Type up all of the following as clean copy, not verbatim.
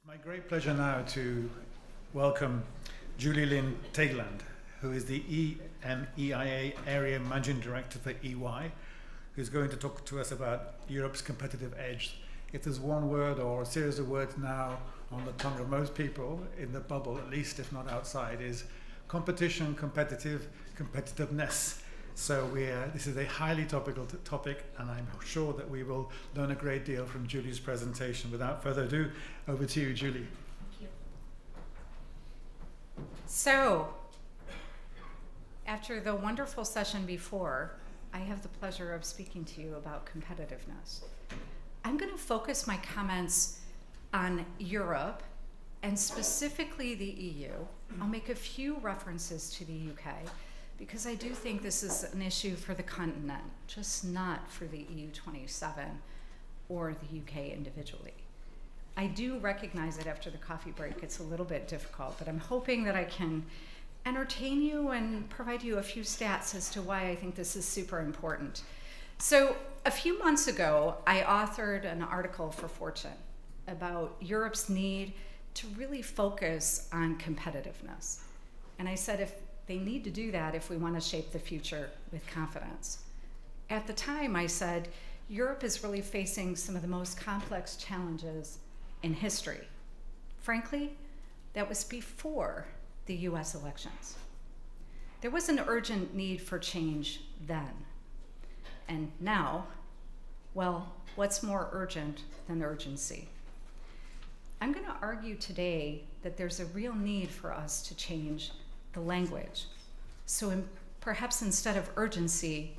It's my great pleasure now to welcome Linn Teigland, who is the EMEIA Area Managing Director for EY, who's going to talk to us about Europe's competitive edge. If there's one word or a series of words now on the tongue of most people in the bubble, at least if not outside, is competition, competitiveness. So this is a highly topical topic, and I'm sure that we will learn a great deal from Julie's presentation. Without further ado, over to you, Julie. Thank you. So, after the wonderful session before, I have the pleasure of speaking to you about competitiveness. I'm going to focus my comments on Europe and specifically the EU. I'll make a few references to the UK because I do think this is an issue for the continent, just not for the EU 27 or the UK individually. I do recognize that after the coffee break it's a little bit difficult, but I'm hoping that I can entertain you and provide you a few stats as to why I think this is super important. So a few months ago, I authored an article for Fortune about Europe's need to really focus on competitiveness. And I said if they need to do that if we want to shape the future with confidence. At the time, I said Europe is really facing some of the most complex challenges in history. Frankly, that was before the US elections. There was an urgent need for change then. And now, well, what's more urgent than urgency? I'm going to argue today that there's a real need for us to change the language. So perhaps instead of urgency,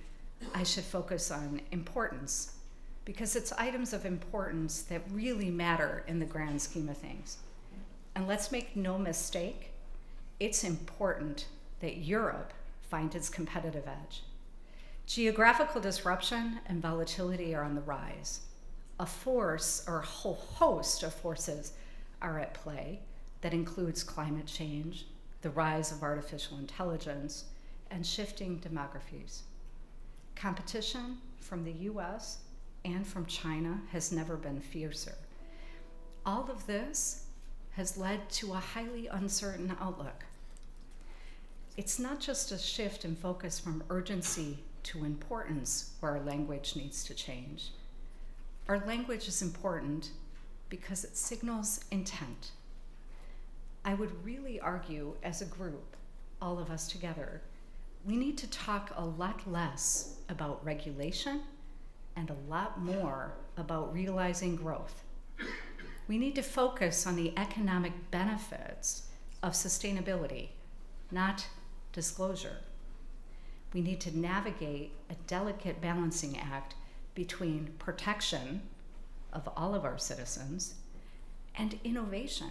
I should focus on importance, because it's items of importance that really matter in the grand scheme of things. And let's make no mistake, it's important that Europe find its competitive edge. Geographical disruption and volatility are on the rise. A force or a whole host of forces are at play that includes climate change, the rise of artificial intelligence, and shifting demographies. Competition from the US and from China has never been fiercer. All of this has led to a highly uncertain outlook. It's not just a shift in focus from urgency to importance where our language needs to change. Our language is important because it signals intent. I would really argue as a group, all of us together, we need to talk a lot less about regulation and a lot more about realizing growth. We need to focus on the economic benefits of sustainability, not disclosure. We need to navigate a delicate balancing act between protection of all of our citizens and innovation,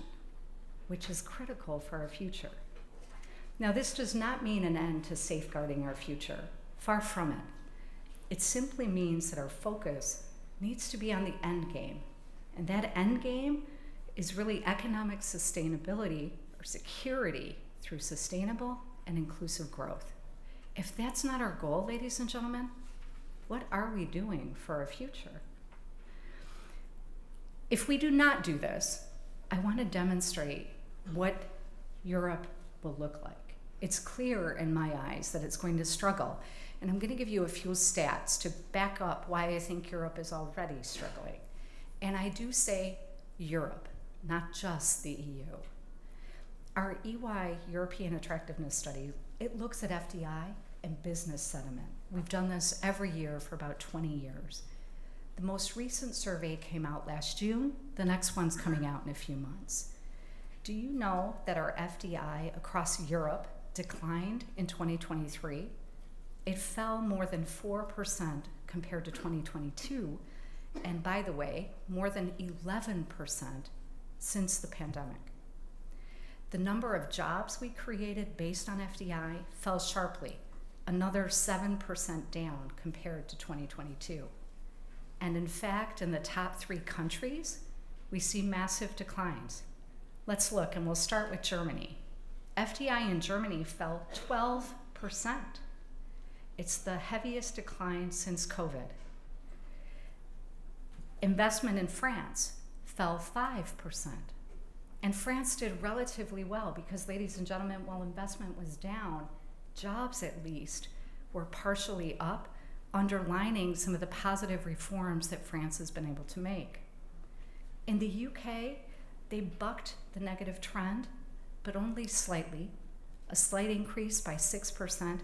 which is critical for our future. Now, this does not mean an end to safeguarding our future. Far from it. It simply means that our focus needs to be on the end game. And that end game is really economic sustainability or security through sustainable and inclusive growth. If that's not our goal, ladies and gentlemen, what are we doing for our future? If we do not do this, I want to demonstrate what Europe will look like. It's clear in my eyes that it's going to struggle, and I'm going to give you a few stats to back up why I think Europe is already struggling. And I do say Europe, not just the EU. Our EY European Attractiveness Study, it looks at FDI and business sentiment. We've done this every year for about 20 years. The most recent survey came out last June. The next one's coming out in a few months. Do you know that our FDI across Europe declined in 2023? It fell more than 4% compared to 2022, and by the way, more than 11% since the pandemic. The number of jobs we created based on FDI fell sharply, another 7% down compared to 2022. And in fact, in the top 3 countries, we see massive declines. Let's look, and we'll start with Germany. FDI in Germany fell 12%. It's the heaviest decline since COVID. Investment in France fell 5%. And France did relatively well because, ladies and gentlemen, while investment was down, jobs at least were partially up, underlining some of the positive reforms that France has been able to make. In the UK, they bucked the negative trend, but only slightly, a slight increase by 6%,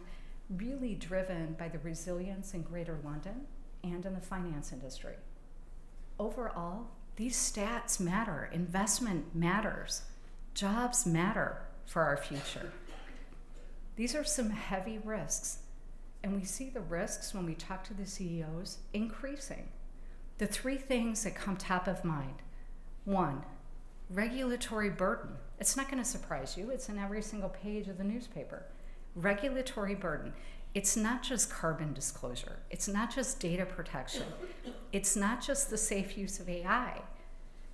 really driven by the resilience in Greater London and in the finance industry. Overall, these stats matter. Investment matters. Jobs matter for our future. These are some heavy risks, and we see the risks when we talk to the CEOs increasing. The three things that come top of mind. One, regulatory burden. It's not going to surprise you. It's in every single page of the newspaper. Regulatory burden. It's not just carbon disclosure. It's not just data protection. It's not just the safe use of AI.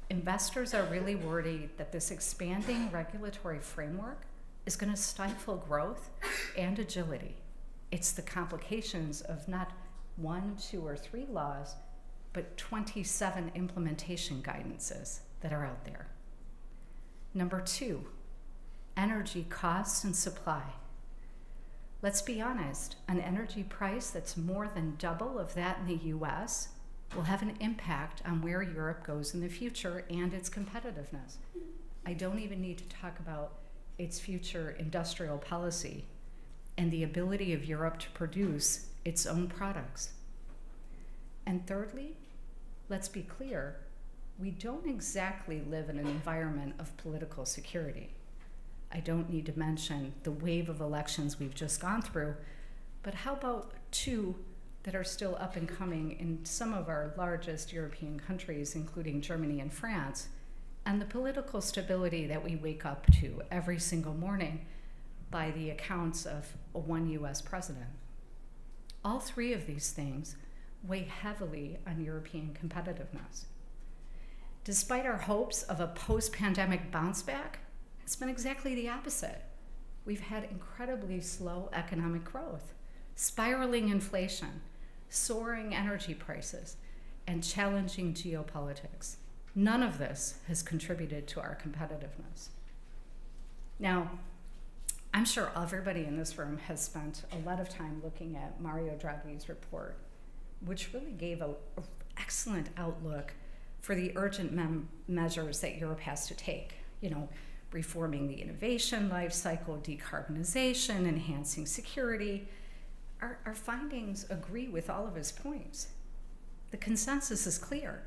Investors are really worried that this expanding regulatory framework is going to stifle growth and agility. It's the complications of not 1, 2, or 3 laws, but 27 implementation guidances that are out there. Number 2, energy costs and supply. Let's be honest, an energy price that's more than double of that in the US will have an impact on where Europe goes in the future and its competitiveness. I don't even need to talk about its future industrial policy and the ability of Europe to produce its own products. And thirdly, let's be clear, we don't exactly live in an environment of political security. I don't need to mention the wave of elections we've just gone through, but how about 2 that are still up and coming in some of our largest European countries, including Germany and France, and the political stability that we wake up to every single morning by the accounts of one US president. All 3 of these things weigh heavily on European competitiveness. Despite our hopes of a post-pandemic bounce back, it's been exactly the opposite. We've had incredibly slow economic growth, spiraling inflation, soaring energy prices, and challenging geopolitics. None of this has contributed to our competitiveness. Now, I'm sure everybody in this room has spent a lot of time looking at Mario Draghi's report, which really gave an excellent outlook for the urgent measures that Europe has to take. Reforming the innovation life cycle, decarbonization, enhancing security. Our findings agree with all of his points. The consensus is clear.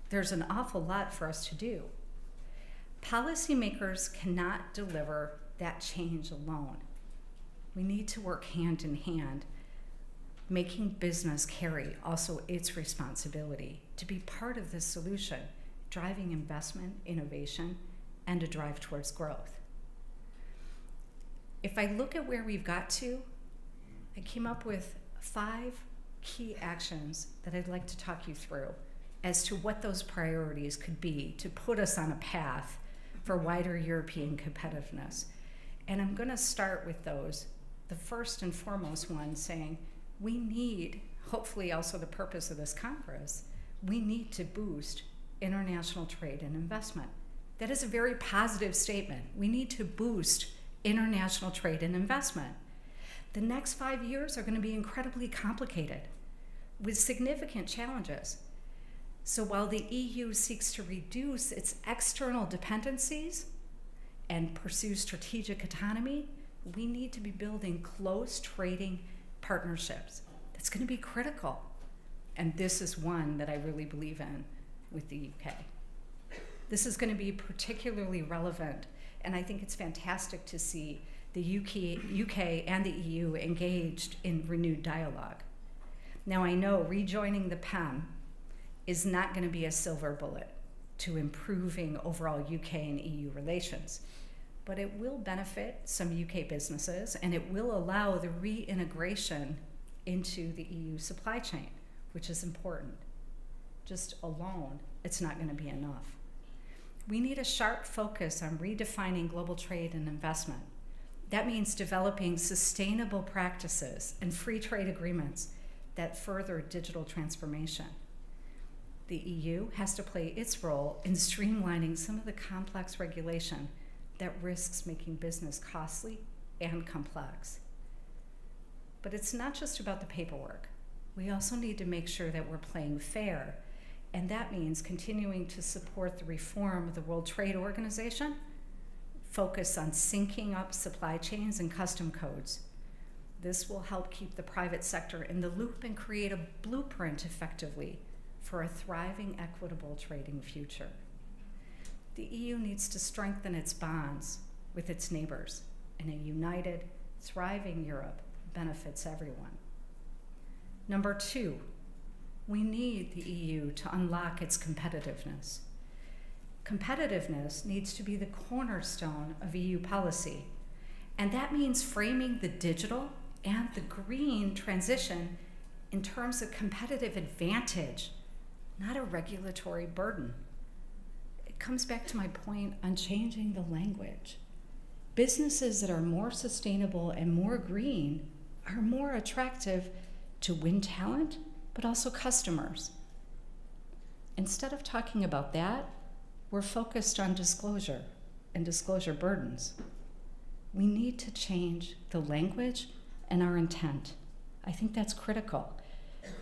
There's an awful lot for us to do. Policymakers cannot deliver that change alone. We need to work hand in hand, making business carry also its responsibility to be part of this solution, driving investment, innovation, and a drive towards growth. If I look at where we've got to, I came up with 5 key actions that I'd like to talk you through as to what those priorities could be to put us on a path for wider European competitiveness. And I'm going to start with those. The first and foremost one saying we need, hopefully also the purpose of this Congress, we need to boost international trade and investment. That is a very positive statement. We need to boost international trade and investment. The next 5 years are going to be incredibly complicated with significant challenges. So while the EU seeks to reduce its external dependencies and pursue strategic autonomy, we need to be building close trading partnerships. That's going to be critical. And this is one that I really believe in with the UK. This is going to be particularly relevant, and I think it's fantastic to see the UK and the EU engaged in renewed dialogue. Now, I know rejoining the PEM is not going to be a silver bullet to improving overall UK and EU relations, but it will benefit some UK businesses, and it will allow the reintegration into the EU supply chain, which is important. Just alone, it's not going to be enough. We need a sharp focus on redefining global trade and investment. That means developing sustainable practices and free trade agreements that further digital transformation. the EU has to play its role in streamlining some of the complex regulation that risks making business costly and complex. But it's not just about the paperwork. We also need to make sure that we're playing fair, and that means continuing to support the reform of the World Trade Organization, focus on syncing up supply chains and custom codes. This will help keep the private sector in the loop and create a blueprint effectively for a thriving, equitable trading future. The EU needs to strengthen its bonds with its neighbors, and a united, thriving Europe benefits everyone. Number 2, we need the EU to unlock its competitiveness. Competitiveness needs to be the cornerstone of EU policy, and that means framing the digital and the green transition in terms of competitive advantage, not a regulatory burden. It comes back to my point on changing the language. Businesses that are more sustainable and more green are more attractive to win talent, but also customers. Instead of talking about that, we're focused on disclosure and disclosure burdens. We need to change the language and our intent. I think that's critical.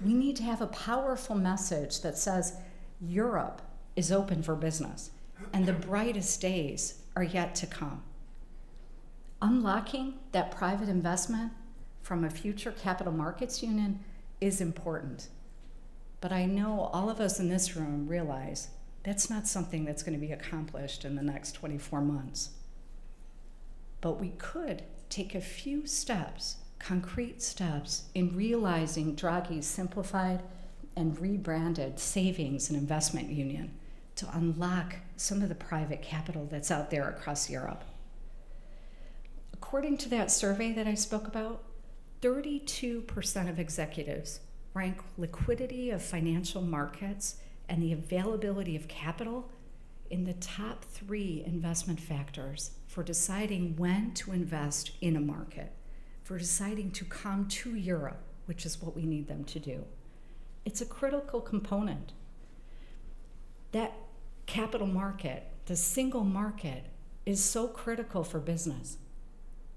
We need to have a powerful message that says Europe is open for business and the brightest days are yet to come. Unlocking that private investment from a future capital markets union is important. But I know all of us in this room realize that's not something that's going to be accomplished in the next 24 months. But we could take a few steps, concrete steps, in realizing Draghi's simplified and rebranded savings and investment union to unlock some of the private capital that's out there across Europe. According to that survey that I spoke about, 32% of executives rank liquidity of financial markets and the availability of capital in the top 3 investment factors for deciding when to invest in a market, for deciding to come to Europe, which is what we need them to do. It's a critical component. That capital market, the single market, is so critical for business.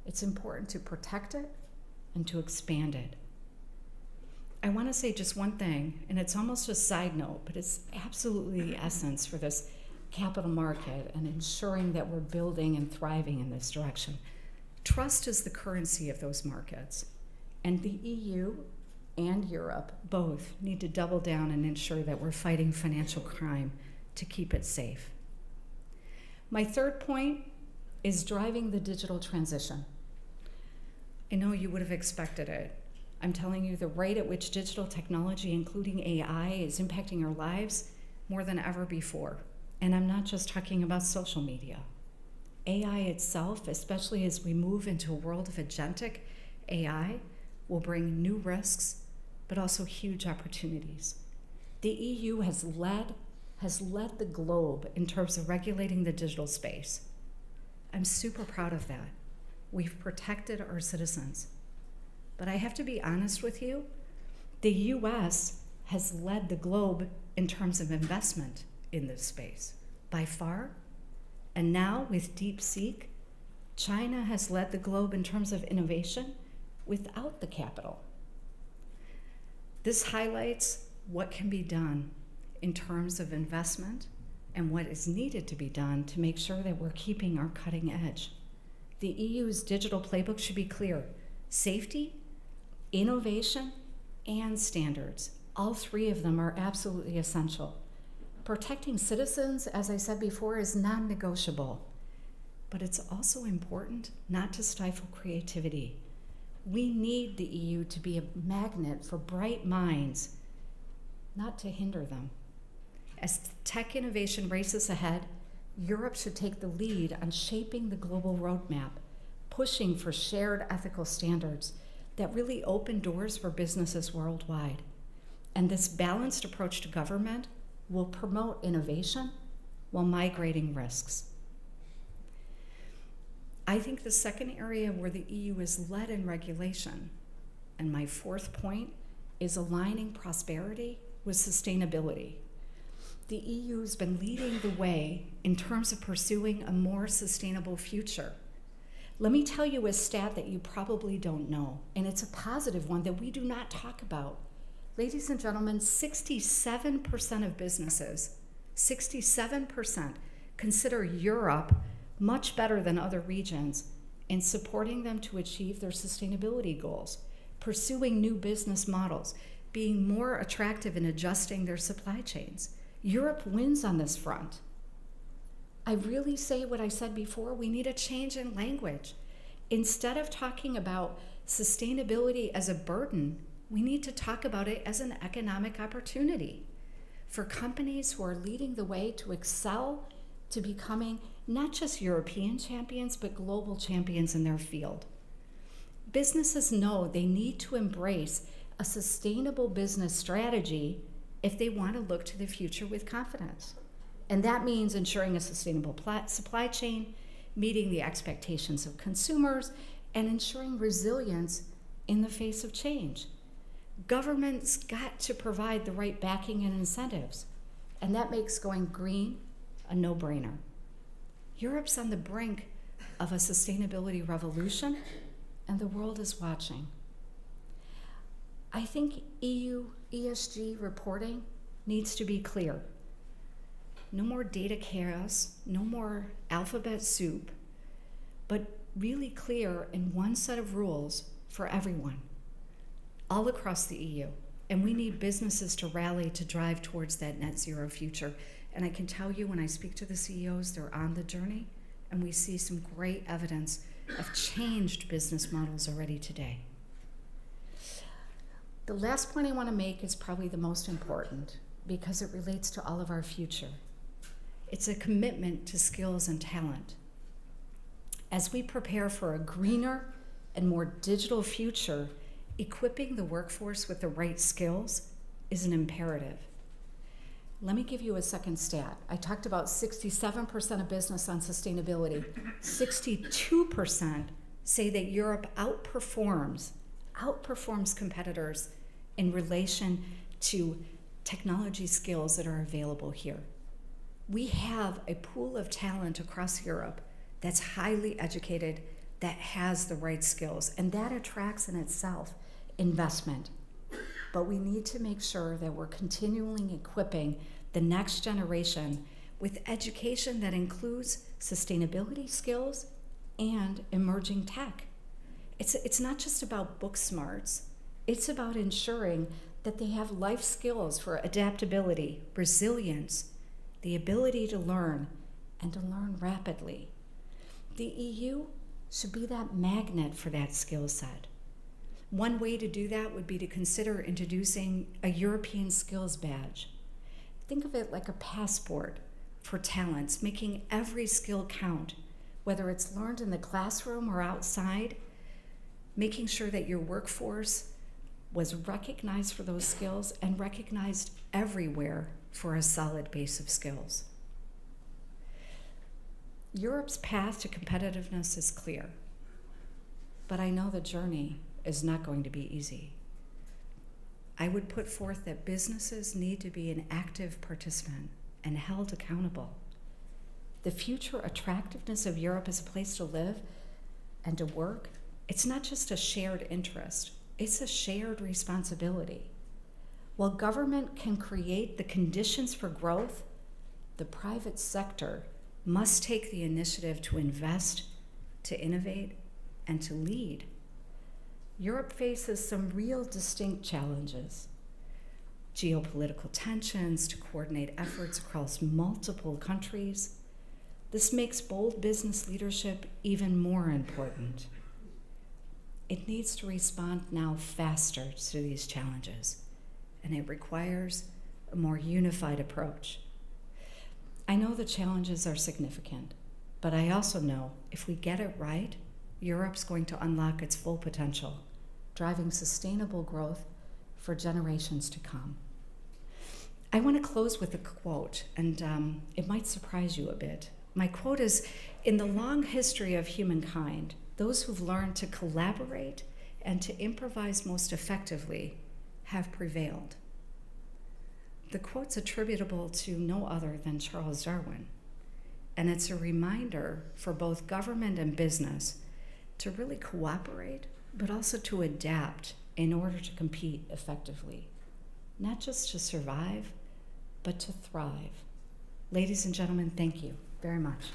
It's important to protect it and to expand it. I want to say just one thing, and it's almost a side note, but it's absolutely the essence for this capital market and ensuring that we're building and thriving in this direction. Trust is the currency of those markets, and the EU and Europe both need to double down and ensure that we're fighting financial crime to keep it safe. My third point is driving the digital transition. I know you would have expected it. I'm telling you, the rate at which digital technology, including AI, is impacting our lives more than ever before. And I'm not just talking about social media. AI itself, especially as we move into a world of agentic AI, will bring new risks, but also huge opportunities. The EU has led the globe in terms of regulating the digital space. I'm super proud of that. We've protected our citizens. But I have to be honest with you, the US has led the globe in terms of investment in this space, by far. And now with DeepSeek, China has led the globe in terms of innovation without the capital. This highlights what can be done in terms of investment and what is needed to be done to make sure that we're keeping our cutting edge. The EU's digital playbook should be clear: safety, innovation, and standards. All 3 of them are absolutely essential. Protecting citizens, as I said before, is non-negotiable. But it's also important not to stifle creativity. We need the EU to be a magnet for bright minds, not to hinder them. As tech innovation races ahead, Europe should take the lead on shaping the global roadmap, pushing for shared ethical standards that really open doors for businesses worldwide. And this balanced approach to government will promote innovation while migrating risks. I think the second area where the EU is led in regulation, and my 4th point, is aligning prosperity with sustainability. the EU's been leading the way in terms of pursuing a more sustainable future. Let me tell you a stat that you probably don't know, and it's a positive one that we do not talk about. Ladies and gentlemen, 67% of businesses, 67% consider Europe much better than other regions in supporting them to achieve their sustainability goals, pursuing new business models, being more attractive in adjusting their supply chains. Europe wins on this front. I really say what I said before, we need a change in language. Instead of talking about sustainability as a burden, we need to talk about it as an economic opportunity for companies who are leading the way to excel, to becoming not just European champions, but global champions in their field. Businesses know they need to embrace a sustainable business strategy if they want to look to the future with confidence. And that means ensuring a sustainable supply chain, meeting the expectations of consumers, and ensuring resilience in the face of change. Government's got to provide the right backing and incentives, and that makes going green a no-brainer. Europe's on the brink of a sustainability revolution, and the world is watching. I think EU ESG reporting needs to be clear. No more data chaos, no more alphabet soup, but really clear in one set of rules for everyone, all across the EU. And we need businesses to rally to drive towards that net zero future. And I can tell you when I speak to the CEOs, they're on the journey, and we see some great evidence of changed business models already today. The last point I want to make is probably the most important because it relates to all of our future. It's a commitment to skills and talent. As we prepare for a greener and more digital future, equipping the workforce with the right skills is an imperative. Let me give you a second stat. I talked about 67% of business on sustainability. 62% say that Europe outperforms competitors in relation to technology skills that are available here. We have a pool of talent across Europe that's highly educated, that has the right skills, and that attracts in itself investment. But we need to make sure that we're continually equipping the next generation with education that includes sustainability skills and emerging tech. It's not just about book smarts, it's about ensuring that they have life skills for adaptability, resilience, the ability to learn, and to learn rapidly. The EU should be that magnet for that skill set. One way to do that would be to consider introducing a European skills badge. Think of it like a passport for talents, making every skill count, whether it's learned in the classroom or outside, making sure that your workforce was recognized for those skills and recognized everywhere for a solid base of skills. Europe's path to competitiveness is clear, but I know the journey is not going to be easy. I would put forth that businesses need to be an active participant and held accountable. The future attractiveness of Europe as a place to live and to work, it's not just a shared interest, it's a shared responsibility. While government can create the conditions for growth, the private sector must take the initiative to invest, to innovate, and to lead. Europe faces some real distinct challenges. Geopolitical tensions to coordinate efforts across multiple countries. This makes bold business leadership even more important. It needs to respond now faster to these challenges, and it requires a more unified approach. I know the challenges are significant, but I also know if we get it right, Europe's going to unlock its full potential, driving sustainable growth for generations to come. I want to close with a quote, and it might surprise you a bit. My quote is, "In the long history of humankind, those who've learned to collaborate and to improvise most effectively have prevailed. The quote's attributable to no other than Charles Darwin. And it's a reminder for both government and business to really cooperate, but also to adapt in order to compete effectively. Not just to survive, but to thrive. Ladies and gentlemen, thank you very much.